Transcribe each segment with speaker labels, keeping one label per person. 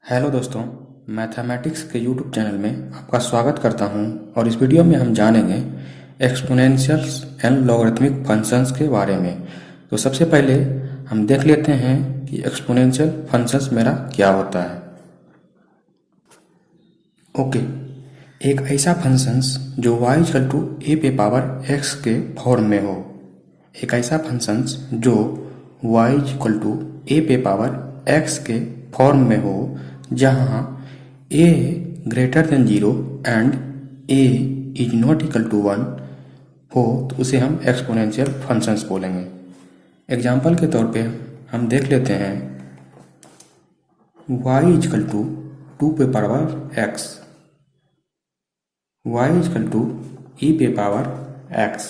Speaker 1: Hello दोस्तों, mathematics के YouTube channel में आपका स्वागत करता हूं और इस वीडियो में हम जानेंगे एक्सपोनेंशियल्स एंड लॉगरिथमिक फंक्शंस के बारे में। तो सबसे पहले हम देख लेते हैं कि एक्सपोनेंशियल फंक्शंस मेरा क्या होता है। ओके, एक ऐसा फंक्शंस जो y इक्वल टू ए पे पावर x के फॉर्म में हो। एक ऐसा फंक्शंस जो y इक्वल टू ए पे पावर x के फॉर्म में हो जहाँ a greater than 0 and a is not equal to 1 हो तो उसे हम एक्सपोनेंशियल फंक्शंस बोलेंगे। एग्जाम्पल के तौर पे हम देख लेते हैं y इक्वल टू 2 पे power x, y equal to e पे power x,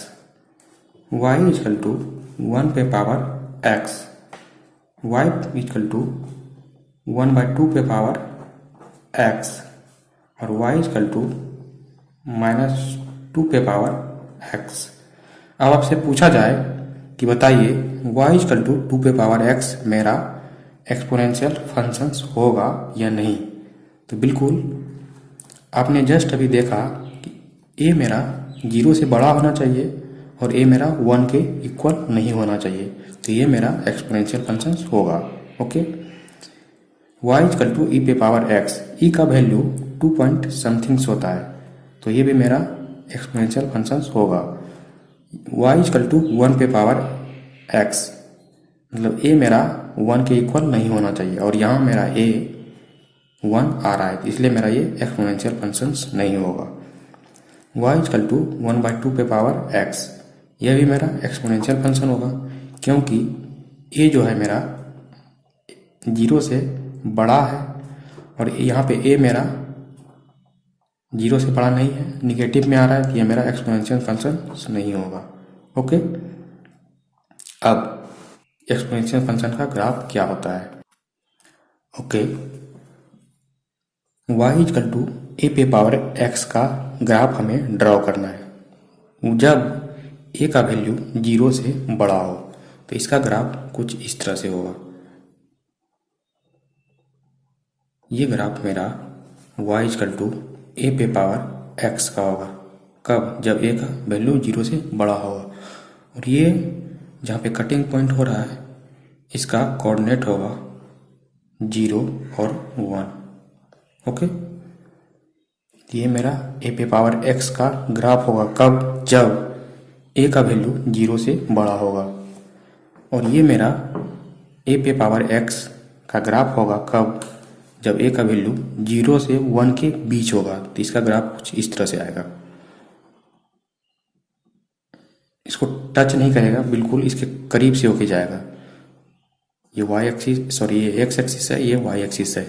Speaker 1: y equal to 1 पे power x, y equal to 1/2 पे पावर x और y इक्वल टू -2 पे पावर x। अब आपसे पूछा जाए कि बताइए y इक्वल टू 2 पे पावर x मेरा एक्सपोनेंशियल फंक्शंस होगा या नहीं। तो बिल्कुल आपने जस्ट अभी देखा कि a मेरा 0 से बड़ा होना चाहिए और a मेरा 1 के इक्वल नहीं होना चाहिए, तो ये मेरा एक्सपोनेंशियल फंक्शंस होगा। ओके, y इक्वल टू ई पे पावर x, ई का वैल्यू 2 पॉइंट समथिंग्स होता है, तो ये भी मेरा एक्सपोनेंशियल फंक्शंस होगा। y इक्वल टू 1 पे पावर x, मतलब a मेरा 1 के इक्वल नहीं होना चाहिए और यहाँ मेरा a 1 आ रहा है, इसलिए मेरा ये एक्सपोनेंशियल फंक्शंस नहीं होगा। y इक्वल टू 1/2 पे पावर x, यह भी मेरा एक्सपोनेंशियल फंक्शन होगा क्योंकि a जो है मेरा 0 से बड़ा है और यहाँ पे a मेरा 0 से बड़ा नहीं है, निगेटिव में आ रहा है, तो ये मेरा एक्सपोनेंशियल फंक्शन नहीं होगा। ओके, अब एक्सपोनेंशियल फंक्शन का ग्राफ क्या होता है। ओके, y इक्वल टू ए पे पावर x का ग्राफ हमें ड्रॉ करना है। जब a का वैल्यू 0 से बड़ा हो तो इसका ग्राफ कुछ इस तरह से होगा। ये ग्राफ मेरा y इक्वल टू ए पे पावर x का होगा। कब? जब a का वैल्यू 0 से बड़ा होगा। और ये जहाँ पे कटिंग पॉइंट हो रहा है इसका कोऑर्डिनेट होगा 0 और 1। ओके, ये मेरा a पे पावर x का ग्राफ होगा। कब? जब a का वैल्यू 0 से बड़ा होगा। और ये मेरा a पे पावर x का ग्राफ होगा। कब? जब a का वैल्यू 0 से 1 के बीच होगा, तो इसका ग्राफ कुछ इस तरह से आएगा। इसको टच नहीं करेगा, बिल्कुल इसके करीब से होके जाएगा। ये y एक्सिस, सॉरी ये x एक्सिस है, ये y एक्सिस है,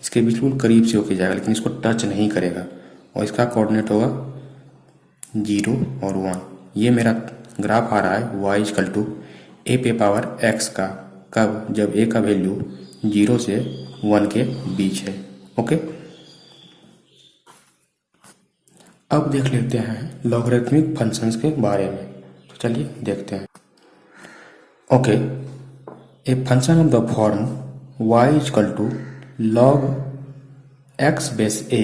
Speaker 1: इसके बिल्कुल करीब से होके जाएगा, लेकिन इसको टच नहीं करेगा। और इसका कोऑर्डिनेट होगा 0 और 1। ये मेरा ग्राफ आ रहा है y इक्वल टू ए पे पावर x का। कब? जब a का वैल्यू 0 से 1 के बीच है। ओके, अब देख लेते हैं लॉगरिथमिक फंक्शंस के बारे में। तो चलिए देखते हैं। Okay, a function of the form y equal to log x base a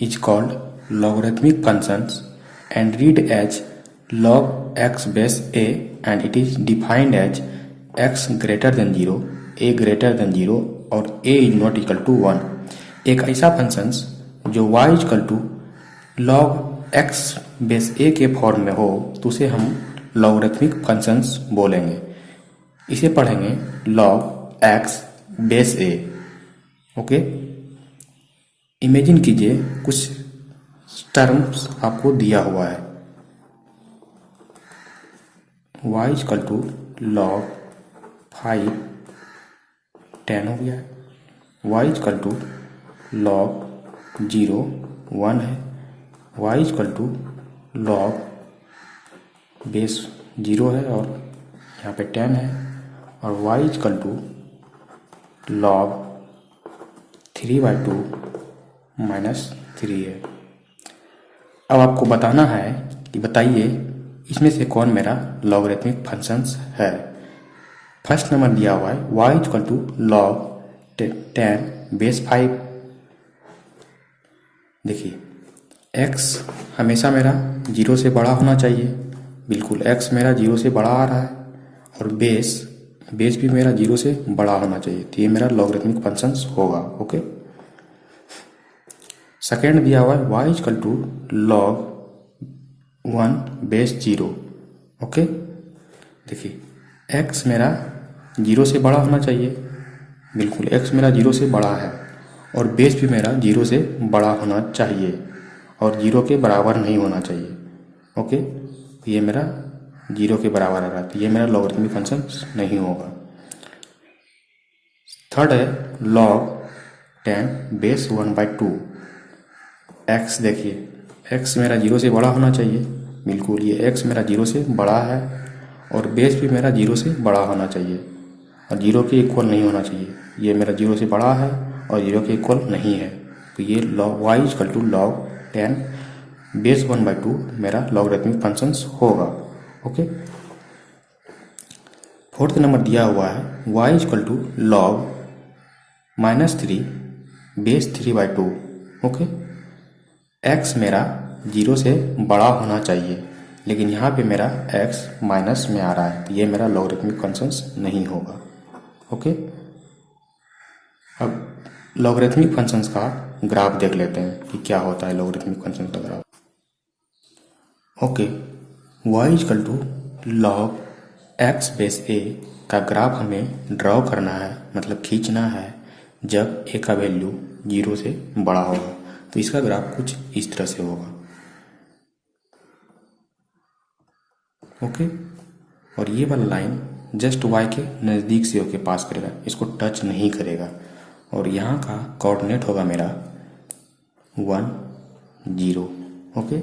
Speaker 1: is called logarithmic functions and read as log x base a and it is defined as x greater than 0, a greater than 0 और a is not equal to 1। एक ऐसा functions जो y equal to log x base a के form में हो तो उसे हम लॉगरिथमिक फंक्शंस बोलेंगे। इसे पढ़ेंगे log x base a। Okay, imagine कीजिए कुछ टर्म्स आपको दिया हुआ है। y इक्वल टू log 5 10 हो गया है, y इक्वल टू log 0 1 है, y equal to log base 0 है और यहाँ पे 10 है, और y इक्वल टू log 3/2 -3 है। अब आपको बताना है कि बताइए इसमें से कौन मेरा लॉगरिथमिक फंक्शंस है। फर्स्ट नंबर दिया हुआ है y equal to log 10 base 5। देखिए x हमेशा मेरा 0 से बड़ा होना चाहिए, बिल्कुल x मेरा 0 से बड़ा आ रहा है, और बेस भी मेरा 0 से बड़ा होना चाहिए, तो ये मेरा लॉगरिथमिक फंक्शंस होगा। ओके, सेकेंड दिया हुआ है y equal to log 1 base 0। Okay, देखिए x मेरा 0 से बड़ा होना चाहिए, बिल्कुल x मेरा 0 से बड़ा है, और बेस भी मेरा 0 से बड़ा होना चाहिए और 0 के बराबर नहीं होना चाहिए। ओके, ये मेरा 0 के बराबर आ रहा है, तो ये मेरा लॉगरिथमिक फंक्शन नहीं होगा। थर्ड है log 10 बेस 1/2। x देखिए x मेरा 0 से बड़ा होना चाहिए, बिल्कुल ये x मेरा 0 से बड़ा है, और बेस भी मेरा 0 से बड़ा होना चाहिए और 0 के इक्वल नहीं होना चाहिए। ये मेरा 0 से बड़ा है और 0 के इक्वल नहीं है, तो ये y equal to log 10 base 1/2 मेरा लॉगरिथमिक फंक्शंस होगा। ओके, फोर्थ नंबर दिया हुआ है y equal to log -3 base 3/2। Okay, x मेरा 0 से बड़ा होना चाहिए, लेकिन यहाँ पे मेरा x माइनस में आ रहा है, तो ये मेरा लॉगरिथमिक फंक्शंस नहीं होगा। ओके, अब लॉगरिथमिक फंक्शंस का ग्राफ देख लेते हैं कि क्या होता है लॉगरिथमिक फंक्शन का graph. Okay, y equal to log x base a का ग्राफ हमें ड्रॉ करना है, मतलब खींचना है जब a का वैल्यू 0 से बड़ा होगा, तो इसका ग्राफ कुछ इस तरह से होगा। ओके, और ये वाला लाइन जस्ट y के नज़दीक से होके पास करेगा, इसको टच नहीं करेगा, और यहाँ का कोऑर्डिनेट होगा मेरा 1 0। ओके,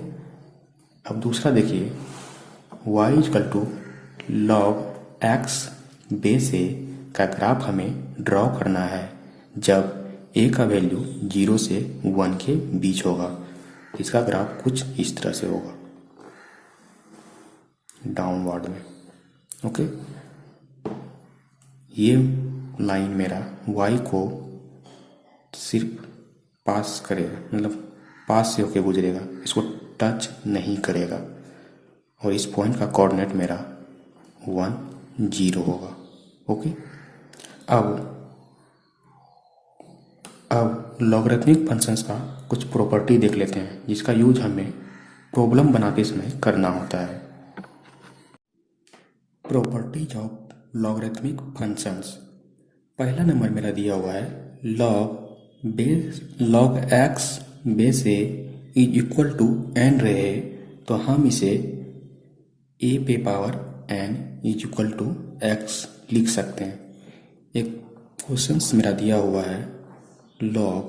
Speaker 1: अब दूसरा देखिए y equal to log x base a का ग्राफ हमें ड्रॉ करना है जब a का वैल्यू 0 से 1 के बीच होगा, इसका ग्राफ कुछ इस तरह से होगा डाउनवर्ड में। ओके, ये लाइन मेरा y को सिर्फ पास करेगा, मतलब पास से होके गुजरेगा, इसको टच नहीं करेगा, और इस पॉइंट का कोऑर्डिनेट मेरा 1 0 होगा। ओके, अब लॉगरिथमिक फंक्शंस का कुछ प्रॉपर्टी देख लेते हैं जिसका यूज हमें प्रॉब्लम बनाते समय करना होता है। Properties of logarithmic functions. पहला नंबर मेरा दिया हुआ है log x base a is equal to n रहे तो हम इसे a पे power n is equal to x लिख सकते हैं। एक क्वेश्चंस मेरा दिया हुआ है log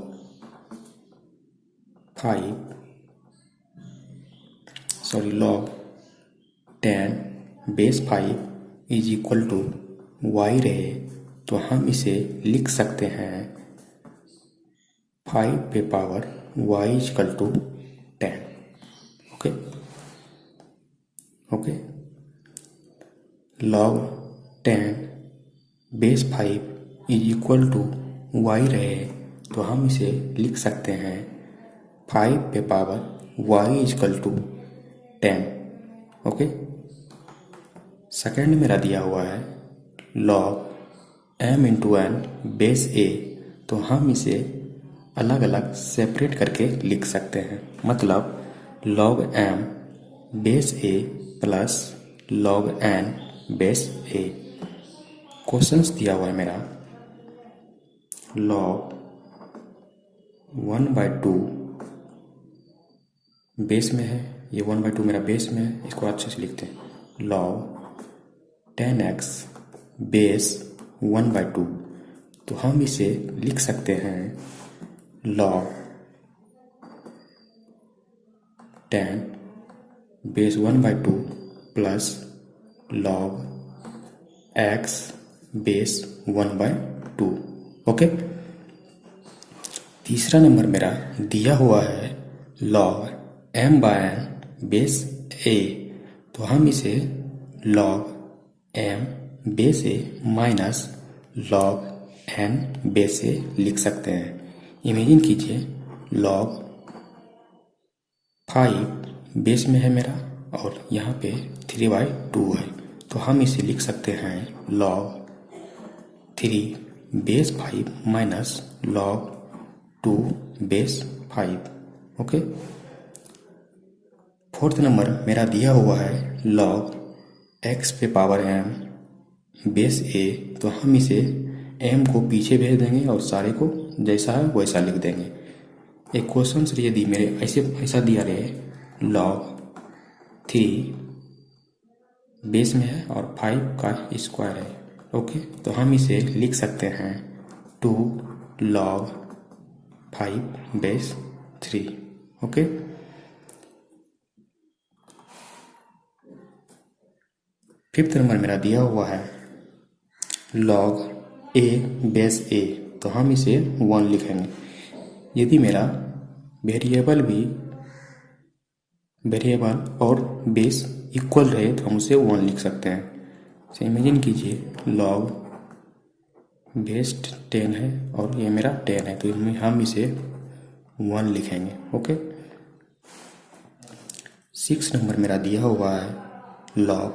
Speaker 1: 10 base 5 is equal to y रहे तो हम इसे लिख सकते हैं 5 पे power y equal to 10। Okay, log 10 base 5 is equal to y रहे तो हम इसे लिख सकते हैं 5 पे power y equal to 10। Okay, second मेरा दिया हुआ है log m into n base a तो हम इसे अलग अलग सेपरेट करके लिख सकते हैं, मतलब log m base a plus log n base a। Questions दिया हुआ है मेरा log 1/2 बेस में है, ये 1/2 मेरा बेस में है, इसको अच्छे से लिखते हैं log 10x बेस 1/2 तो हम इसे लिख सकते हैं log 10 base 1/2 plus log x base 1/2। Okay, तीसरा नंबर मेरा दिया हुआ है log m/n बेस a तो हम इसे log m base a minus log n base a लिख सकते हैं। इमेजिन कीजिए log 5 बेस में है मेरा और यहाँ पे 3/2 है, तो हम इसे लिख सकते हैं log 3 base 5 minus log 2 base 5। Okay. Fourth number मेरा दिया हुआ है log x पे पावर m बेस a, तो हम इसे m को पीछे भेज देंगे और सारे को जैसा है वैसा लिख देंगे। एक क्वेश्चन यदि मेरे ऐसा दिया रहे log 3 बेस में है और 5 का स्क्वायर है, ओके, तो हम इसे लिख सकते हैं 2 log 5 base 3। Okay. Fifth number मेरा दिया हुआ है log a बेस a, तो हम इसे 1 लिखेंगे। यदि मेरा वेरिएबल और बेस इक्वल रहे तो हम उसे 1 लिख सकते हैं। तो इमेजिन कीजिए log बेस 10 है और ये मेरा 10 है, तो हम इसे 1 लिखेंगे। ओके। 6 नंबर मेरा दिया हुआ है log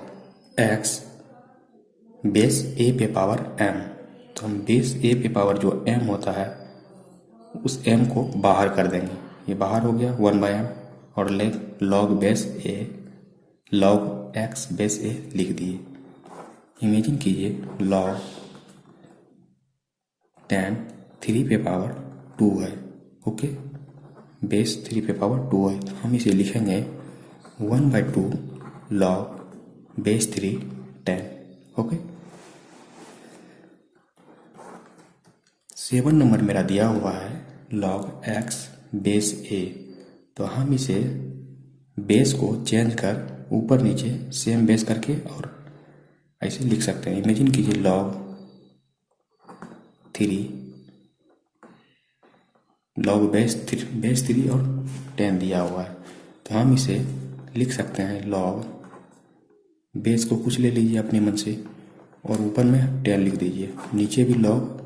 Speaker 1: x बेस a पे पावर m, तो हम बेस a पे पावर जो m होता है उस m को बाहर कर देंगे। ये बाहर हो गया 1/m और log base a log x base a लिख दिए। इमेजिन कीजिए log 10 3 पे पावर 2 है, ओके, बेस 3 पे पावर 2 है, तो हम इसे लिखेंगे 1/2 log बेस 3 10। ओके। 7 नंबर मेरा दिया हुआ है log x बेस a, तो हम इसे बेस को चेंज कर ऊपर नीचे सेम बेस करके और ऐसे लिख सकते हैं। इमेजिन कीजिए log 3 log बेस 3 और 10 दिया हुआ है, तो हम इसे लिख सकते हैं log बेस को कुछ ले लीजिए अपने मन से और ऊपर में 10 लिख दीजिए, नीचे भी log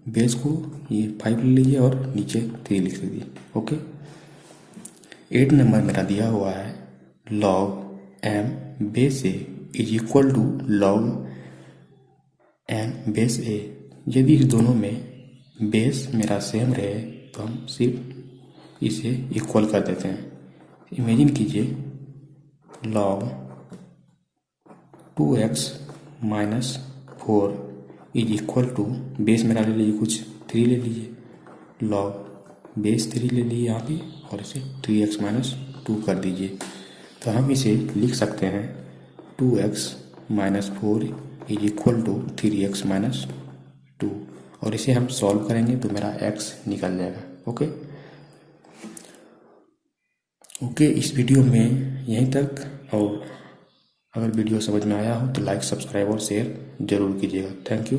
Speaker 1: बेस को ये 5 ले लीजिए और नीचे 3 लिख दीजिए। ओके। 8 नंबर मेरा दिया हुआ है log m base a is equal to log m base a। यदि इस दोनों में बेस मेरा सेम रहे तो हम सिर्फ इसे इक्वल कर देते हैं। इमेजिन कीजिए log 2x minus 4 is equal to, base मेरा ले लीजिए कुछ 3 ले लीजिए, log बेस 3 ले लीजिए यहाँ पे और इसे 3x माइनस 2 कर दीजिए, तो हम इसे लिख सकते हैं 2x minus 4 is equal to 3x minus 2, और इसे हम सॉल्व करेंगे तो मेरा x निकल जाएगा। ओके। ओके, इस वीडियो में यहीं तक, और अगर वीडियो समझ में आया हो तो लाइक सब्सक्राइब और शेयर जरूर कीजिएगा। Thank you.